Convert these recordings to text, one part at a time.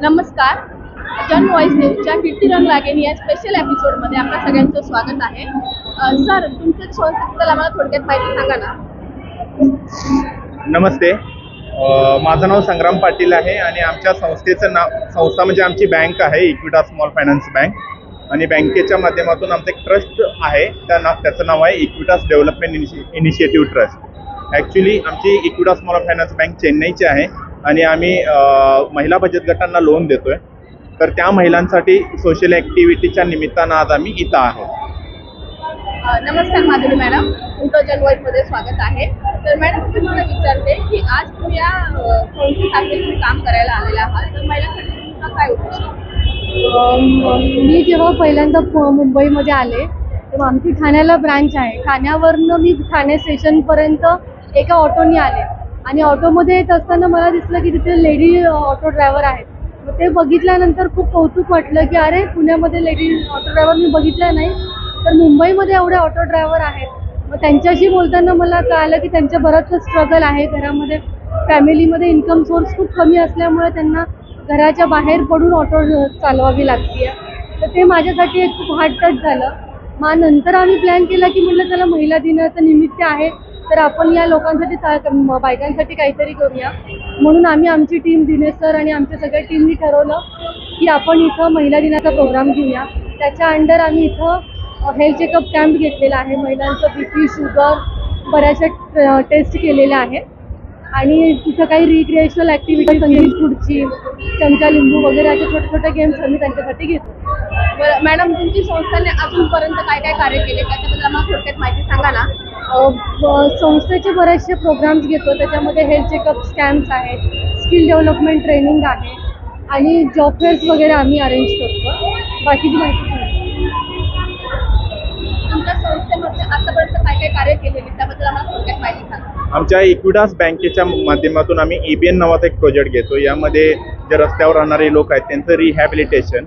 नमस्कार. जन व्हॉइस न्यूजच्या कीर्ती रंगलागेन या स्पेशल एपिसोडमध्ये आपल्या सगळ्यांचं स्वागत आहे. सर, तुमच्या संस्थेबद्दल आम्हाला थोडक्यात माहिती सांगा ना. नमस्ते. माझं नाव संग्राम पाटील आहे आणि आमच्या संस्था म्हणजे आमची बँक आहे, इक्विटास स्मॉल फायनान्स बँक. आणि बँकेच्या माध्यमातून आमचं एक ट्रस्ट आहे, त्याचं नाव आहे Equitas development initiative trust. Actually आमची इक्विटास स्मॉल फायनान्स बँक चेन्नईची आहे आणि आम्ही महिला बचत गटांना लोन देतोय. तर त्या महिलांसाठी सोशल ॲक्टिव्हिटीच्या निमित्तानं आज आम्ही इथं आहोत. नमस्कार माधुरी मॅडम, तुमचं जन व्हॉइसमध्ये स्वागत आहे. तर मॅडम, तुम्हाला विचारते की आज तुम्ही या संस्थेसाठी काम करायला आलेला आहात, तर महिलांसाठी तुमचा काय उद्देश आहे? मी जेव्हा पहिल्यांदा मुंबईमध्ये आले तेव्हा आमची ठाण्याला ब्रांच आहे. ठाण्यावरनं मी ठाणे स्टेशनपर्यंत एका ऑटोनी आले आणि ऑटोमध्ये येत असताना मला दिसलं की तिथे लेडी ऑटो ड्रायव्हर आहेत. मग ते बघितल्यानंतर खूप कौतुक वाटलं की अरे, पुण्यामध्ये लेडी ऑटो ड्रायव्हर मी बघितला नाही, तर मुंबईमध्ये एवढे ऑटो ड्रायव्हर आहेत. मग त्यांच्याशी बोलताना मला कळालं की त्यांचं बरंचसं स्ट्रगल आहे. घरामध्ये फॅमिलीमध्ये इन्कम सोर्स खूप कमी असल्यामुळे त्यांना घराच्या बाहेर पडून ऑटो चालवावी लागते. तर ते माझ्यासाठी एक खूप हार्ड टच झालं. मग नंतर आम्ही प्लॅन केला की म्हटलं चला, महिला दिनाचं निमित्त आहे तर आपण या लोकांसाठी बायकांसाठी काहीतरी करूया. म्हणून आम्ही आमची टीम, दिनेश सर आणि आमच्या सगळ्या टीमनी ठरवलं की आपण इथं महिला दिनाचा प्रोग्राम घेऊया. त्याच्या अंडर आम्ही इथं हेल्थ चेकअप कॅम्प घेतलेला आहे. महिलांचं BP, शुगर, बऱ्याचशा टेस्ट केलेल्या आहेत. आणि तिथं काही रिक्रिएशनल ॲक्टिव्हिटी, संगीत खुर्ची, चमचा लिंबू वगैरे असे छोटे छोटे गेम्स आम्ही त्यांच्यासाठी घेतो. बरं मॅडम, तुमची संस्थेने अजूनपर्यंत काय काय कार्य केले त्याच्याबद्दल आम्हाला थोडक्यात माहिती सांगा ना. संस्थेचे बरेचसे प्रोग्राम्स घेतो. त्याच्यामध्ये हेल्थ चेकअप कॅम्प्स आहेत, स्किल डेव्हलपमेंट ट्रेनिंग आहे आणि जॉब फेअर्स वगैरे आम्ही अरेंज करतो. बाकीची माहिती तुमच्या संस्थेमध्ये आतापर्यंत काय काय कार्य केलेले त्याबद्दल आम्हाला थोडक्यात माहिती सांगा. आमच्या इक्विटास बँकेच्या माध्यमातून आम्ही EBN नावाचा एक प्रोजेक्ट घेतो. यामध्ये जे रस्त्यावर राहणारे लोक आहेत त्यांचं रिहॅबिलिटेशन,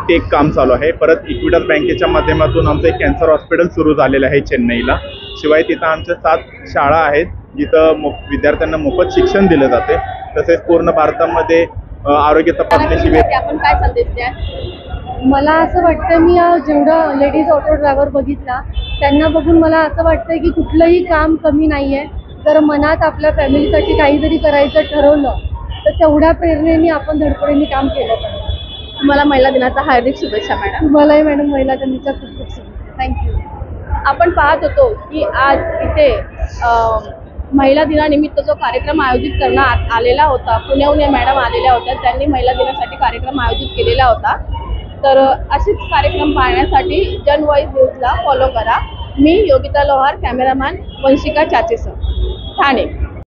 ते एक काम चालू आहे. परत इक्विटास बँकेच्या माध्यमातून आमचं एक कॅन्सर हॉस्पिटल सुरू झालेलं आहे चेन्नईला. शिवाय तिथं आमच्या 7 शाळा आहेत जिथं विद्यार्थ्यांना मोफत शिक्षण दिलं जाते. तसेच पूर्ण भारतामध्ये आरोग्य तपासणी शिबिर. आपण काय संदेश द्या? मला असं वाटतं, मी जेवढं लेडीज ऑटो ड्रायव्हर बघितला त्यांना बघून मला असं वाटतं की कुठलंही काम कमी नाही आहे. जर मनात आपल्या फॅमिलीसाठी काहीतरी करायचं ठरवलं तर तेवढ्या प्रेरणेने आपण धडपडीने काम केलं पाहिजे. तुम्हाला महिला दिनाचा हार्दिक शुभेच्छा मॅडम. तुम्हालाही मॅडम महिला दिनाच्या खूप खूप शुभेच्छा. थँक्यू. आपण पाहत होतो की आज इथे महिला दिनानिमित्त जो कार्यक्रम आयोजित करण्यात आलेला होता, पुण्याहून या मॅडम आलेल्या होत्या. त्यांनी महिला दिनासाठी कार्यक्रम आयोजित केलेला होता. तर असेच कार्यक्रम पाहण्यासाठी जन व्हॉइस न्यूजला फॉलो करा. मी योगिता लोहार, कॅमेरामॅन वंशिका चाचेसर, ठाणे.